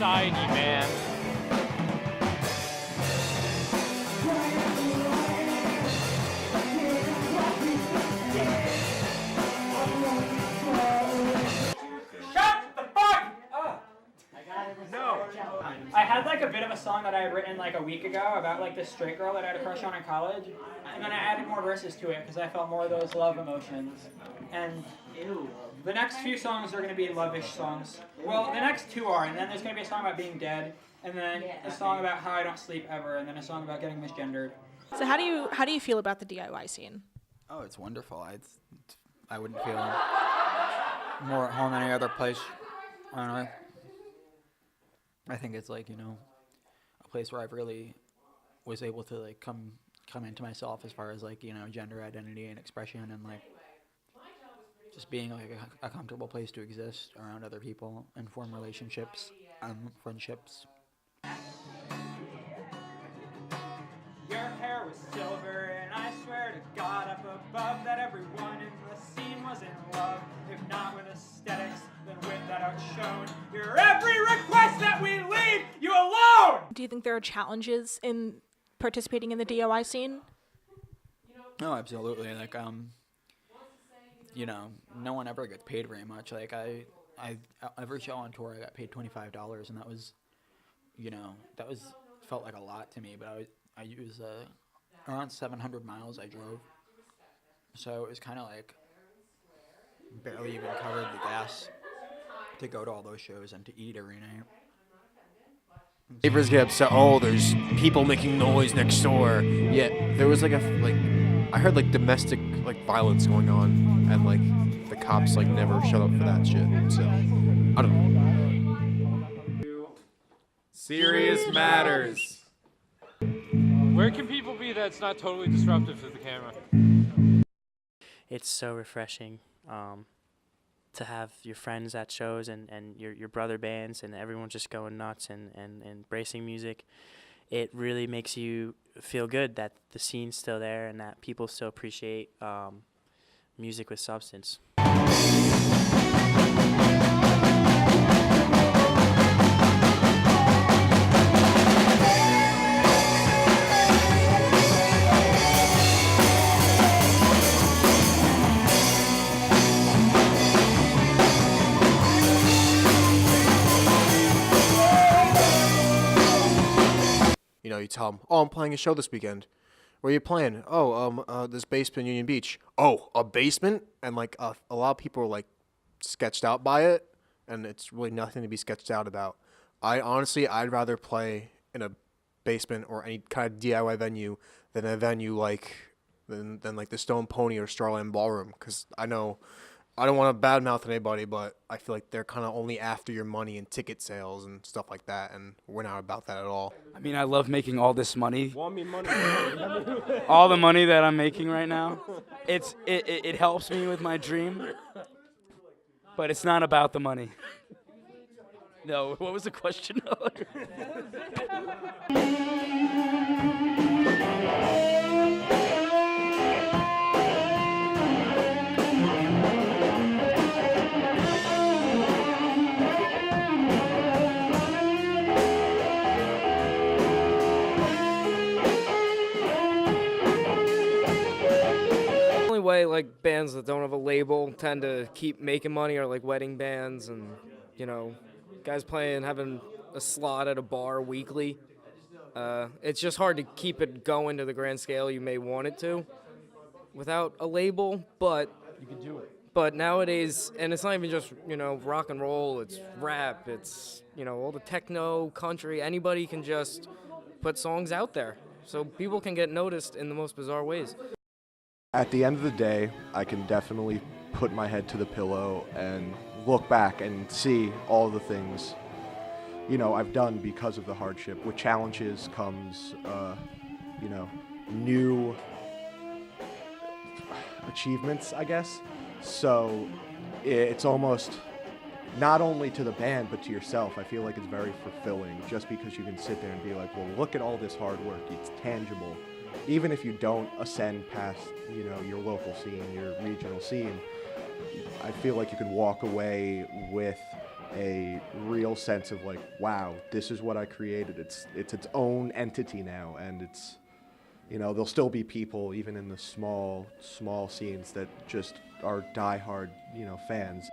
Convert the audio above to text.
society, man. I had like a bit of a song that I had written like a week ago about like this straight girl that I had a crush on in college, and then I added more verses to it because I felt more of those love emotions. And the next few songs are going to be love-ish songs. Well, the next two are, and then there's going to be a song about being dead, and then a song about how I don't sleep ever, and then a song about getting misgendered. So how do you feel about the DIY scene? Oh, it's wonderful. I wouldn't feel more at home any other place on earth. I think it's like, a place where I've really was able to like come into myself as far as like, gender identity and expression, and like just being like a comfortable place to exist around other people and form relationships and friendships. Your hair was silver, and I swear to God up above that everyone in the scene was in love. If not with aesthetics, then with that outshone. Your every request that we leave you alone! Do you think there are challenges in participating in the DIY scene? No, absolutely. Like, no one ever gets paid very much. Like, I every show on tour I got paid $25, and that was, felt like a lot to me. But I used around 700 miles I drove, so it was kind of like barely even covered the gas to go to all those shows and to eat every night. Neighbors get upset. Oh, there's people making noise next door. Yeah, there was I heard like domestic violence going on, and like the cops never shut up for that shit. So I don't know. Serious matters. Where can people be that's not totally disruptive to the camera? It's so refreshing to have your friends at shows and your brother bands and everyone just going nuts and embracing music. It really makes you feel good that the scene's still there and that people still appreciate music with substance. You tell them, oh, I'm playing a show this weekend. Where are you playing? Oh, this basement, Union Beach. Oh, a basement? And a lot of people are sketched out by it, and it's really nothing to be sketched out about. I'd rather play in a basement or any kind of DIY venue than a venue than the Stone Pony or Starland Ballroom, because I know I don't want to badmouth anybody, but I feel like they're kind of only after your money and ticket sales and stuff like that, and we're not about that at all. I mean, I love making all this money. Want me money? All the money that I'm making right now. It helps me with my dream, but it's not about the money. No, what was the question? way bands that don't have a label tend to keep making money are wedding bands and guys having a slot at a bar weekly. It's just hard to keep it going to the grand scale you may want it to without a label, but You can do it. But nowadays, and it's not even just rock and roll, it's rap, it's all the techno, country, anybody can just put songs out there so people can get noticed in the most bizarre ways. At the end of the day, I can definitely put my head to the pillow and look back and see all the things, I've done because of the hardship. With challenges comes, new achievements, I guess. So it's almost not only to the band, but to yourself. I feel like it's very fulfilling just because you can sit there and be like, well, look at all this hard work. It's tangible. Even if you don't ascend past, your local scene, your regional scene, I feel like you can walk away with a real sense of like, wow, this is what I created. It's its own entity now, and it's, you know, there'll still be people even in the small scenes that just are diehard, you know, fans.